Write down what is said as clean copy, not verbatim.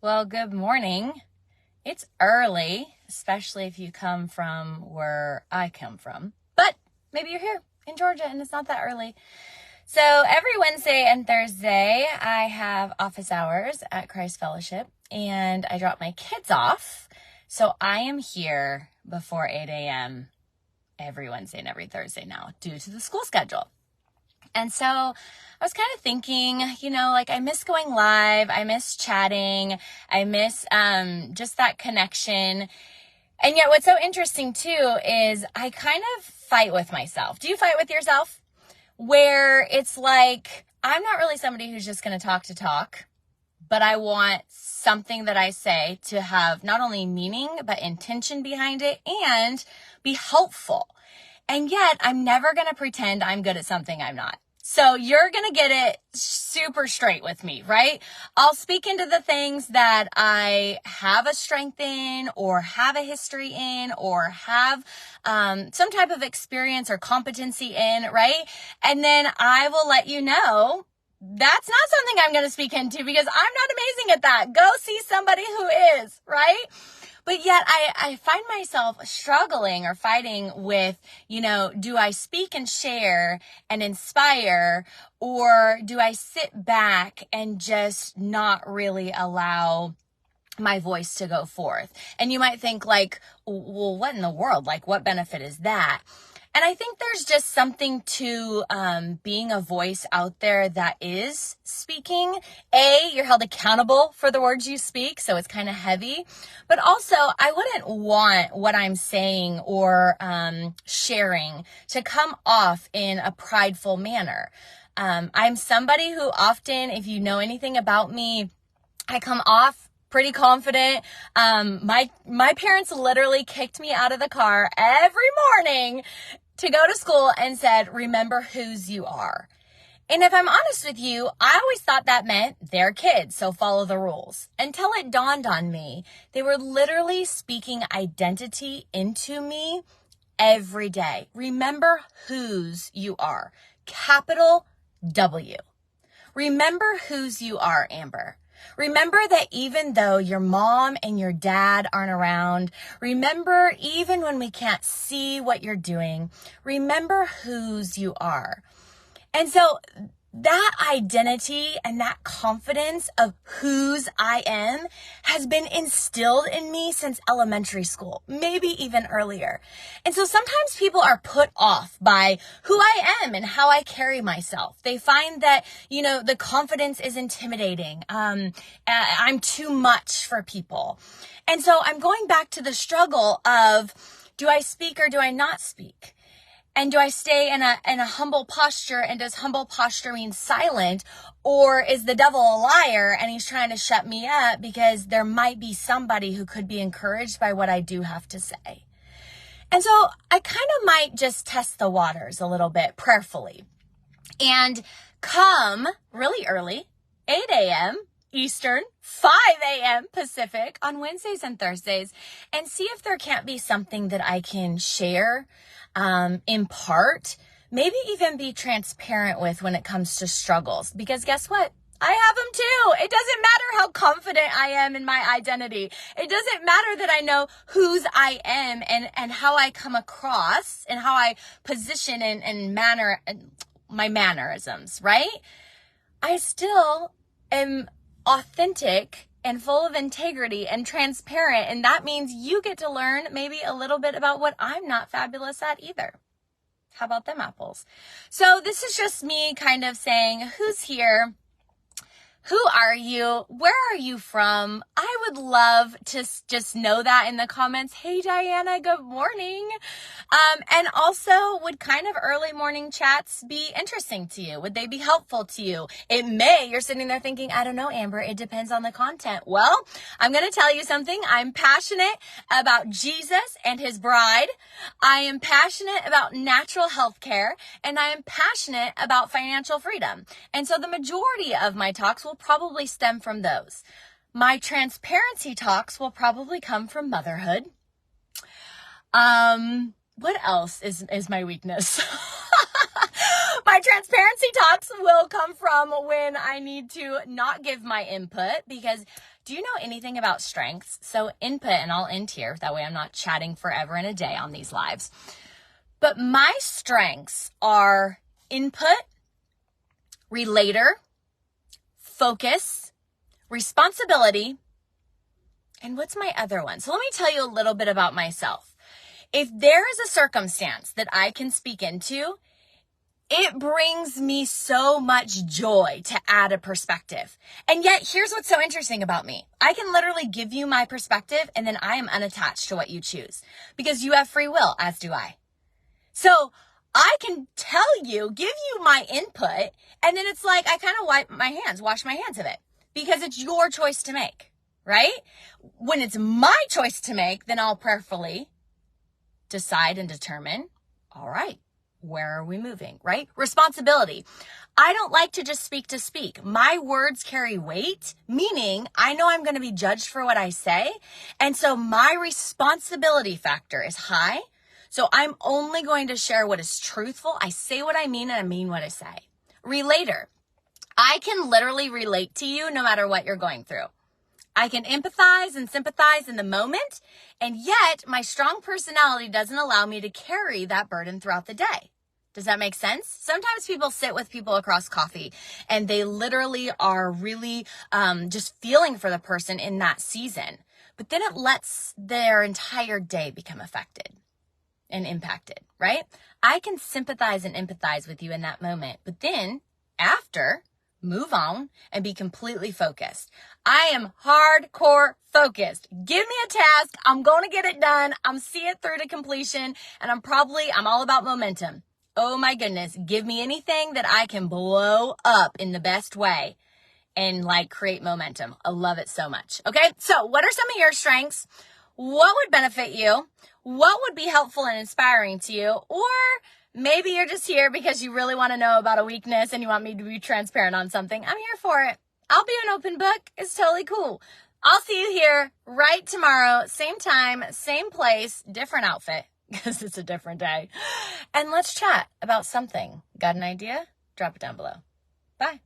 Well, good morning. It's early, especially if you come from where I come from. But maybe you're here in Georgia and it's not that early. So every Wednesday and Thursday, I have office hours at Christ Fellowship and I drop my kids off. So I am here before 8 a.m. every Wednesday and every Thursday now due to the school schedule. And so I was kind of thinking, I miss going live. I miss chatting. I miss just that connection. And yet what's so interesting too is I kind of fight with myself. Do you fight with yourself? Where it's like, I'm not really somebody who's just going to talk, but I want something that I say to have not only meaning, but intention behind it and be helpful. And yet I'm never going to pretend I'm good at something I'm not. So you're going to get it super straight with me, right? I'll speak into the things that I have a strength in or have a history in or have some type of experience or competency in, right? And then I will let you know that's not something I'm going to speak into because I'm not amazing at that. Go see somebody who is, right? But yet I find myself struggling or fighting with, do I speak and share and inspire, or do I sit back and just not really allow my voice to go forth? And you might think like, well, what in the world? Like, what benefit is that? And I think there's just something to being a voice out there that is speaking. You're held accountable for the words you speak, so it's kind of heavy. But also, I wouldn't want what I'm saying or sharing to come off in a prideful manner. I'm somebody who often, if you know anything about me, I come off pretty confident. My parents literally kicked me out of the car every morning to go to school and said, remember whose you are. And if I'm honest with you, I always thought that meant they're kids, so follow the rules. Until it dawned on me, they were literally speaking identity into me every day. Remember whose you are. Capital W. Remember whose you are, Amber. Remember that even though your mom and your dad aren't around, remember even when we can't see what you're doing, remember whose you are. And so that identity and that confidence of whose I am has been instilled in me since elementary school, maybe even earlier. And so sometimes people are put off by who I am and how I carry myself. They find that, the confidence is intimidating. I'm too much for people. And so I'm going back to the struggle of, do I speak or do I not speak? And do I stay in a humble posture? And does humble posture mean silent? Or is the devil a liar and he's trying to shut me up because there might be somebody who could be encouraged by what I do have to say? And so I kind of might just test the waters a little bit prayerfully and come really early, 8 a.m. Eastern, 5 a.m. Pacific on Wednesdays and Thursdays, and see if there can't be something that I can share, impart, maybe even be transparent with when it comes to struggles. Because guess what? I have them too. It doesn't matter how confident I am in my identity. It doesn't matter that I know whose I am and how I come across and how I position and manner my mannerisms, right? I still am authentic and full of integrity and transparent. And that means you get to learn maybe a little bit about what I'm not fabulous at either. How about them apples? So this is just me kind of saying, who's here? Who are you? Where are you from? I would love to just know that in the comments. Hey, Diana, good morning. And also, would kind of early morning chats be interesting to you? Would they be helpful to you? You're sitting there thinking, I don't know, Amber, it depends on the content. Well, I'm going to tell you something. I'm passionate about Jesus and his bride. I am passionate about natural health care, and I am passionate about financial freedom. And so the majority of my talks will probably stem from those. My transparency talks will probably come from motherhood. What else is my weakness? My transparency talks will come from when I need to not give my input, because do you know anything about strengths? So input, and I'll end here. That way I'm not chatting forever and a day on these lives. But my strengths are input, relator, focus, responsibility, and what's my other one? So let me tell you a little bit about myself. If there is a circumstance that I can speak into, it brings me so much joy to add a perspective. And yet, here's what's so interesting about me. I can literally give you my perspective, and then I am unattached to what you choose, because you have free will, as do I. So I can tell you, give you my input, and then it's like I kind of wash my hands of it, because it's your choice to make, right? When it's my choice to make, then I'll prayerfully decide and determine, all right, where are we moving, right? Responsibility. I don't like to just speak to speak. My words carry weight, meaning I know I'm going to be judged for what I say. And so my responsibility factor is high. So I'm only going to share what is truthful. I say what I mean, and I mean what I say. Relator. I can literally relate to you no matter what you're going through. I can empathize and sympathize in the moment, and yet my strong personality doesn't allow me to carry that burden throughout the day. Does that make sense? Sometimes people sit with people across coffee and they literally are really just feeling for the person in that season, but then it lets their entire day become affected and impacted, right? I can sympathize and empathize with you in that moment, but then after, move on and be completely focused. I am hardcore focused. Give me a task. I'm going to get it done. I'm see it through to completion. And I'm all about momentum. Oh my goodness. Give me anything that I can blow up in the best way and create momentum. I love it so much. Okay. So what are some of your strengths? What would benefit you? What would be helpful and inspiring to you? Or maybe you're just here because you really want to know about a weakness and you want me to be transparent on something. I'm here for it. I'll be an open book. It's totally cool. I'll see you here right tomorrow. Same time, same place, different outfit because it's a different day. And let's chat about something. Got an idea? Drop it down below. Bye.